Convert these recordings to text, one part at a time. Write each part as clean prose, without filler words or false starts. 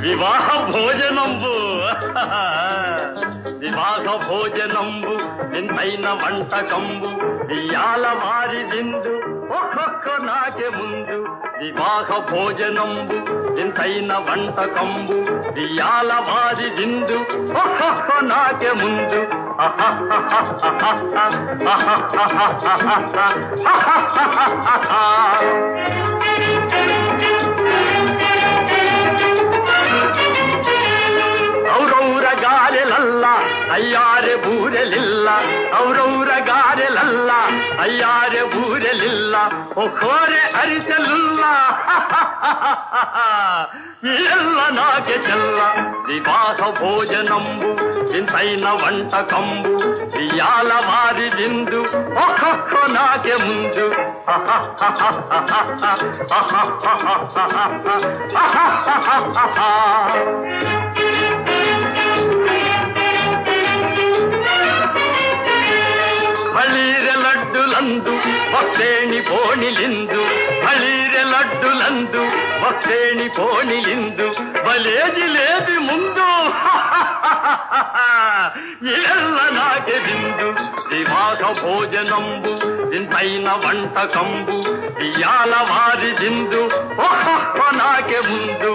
వివాహ భోజనంబు వివాహ భోజనంబు ఎంతైన వంటకంబు ఇయాల వారి విందు ఒక్కొక్క నాకే ముందు వివాహ భోజనంబు ఎంతైన వంటకంబు ఇయాల వారి విందు ఒక్కొక్క నాకే ముందు ಔರೌರ ಗಾರೆಲಲ್ಲ ಅಯ್ಯಾರೆ ಬೂರೆಲಿಲ್ಲ ಔರೌರ ಗಾರೆಲಲ್ಲ ಅಯ್ಯಾರೆ ಬೂರೆಲಿಲ್ಲ ಒಖೋರೆ ಅರಿಸಲಿಲ್ಲ ಎಲ್ಲ ನಾಕೆ ಚೆಲ್ಲ ವಿವಾಹ ಭೋಜನಂಬು ಇಂತೈನ వంటకంబు ఇయాల వారి విందు ఒక్కొక్క నాకే ముందు ಬಳೀರೆ ಲಡ್ಡುಲಂದು ಭಕ್ತೇಣಿ ಬೋಣಿಲಿಂದು ಬಳೀರೆ ಲಡ್ಡುಲಂದು ಭಕ್ತೇಣಿ ಬೋಣಿಲಿಂದು ಬಲೇದಿ లేది ముందు ಎಲ್ಲ నాకే విందు వివాహ భోజనంబు ఇంతైన వంటకంబు ఇయాల వారి విందు ఒక్కొక్క నాకే ముందు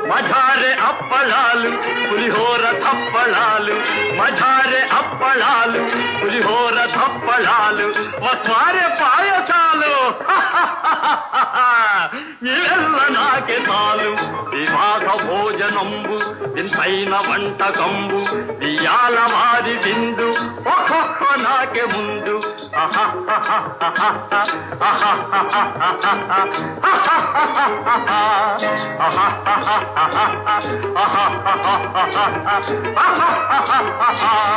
మజారే అప్పళాలు పులిహోర తప్పళాలు మజారే అప్పళాలు పులిహోర తప్పళాలు వస్వారే పాయసాలు ఇవెల్ల నాకే చాలు వివాహ భోజనంబు ఇంతైన వంటకంబు ఇయాల వారి విందు ఒక్కొక్క నాకే ముందు ha ha ha ha ha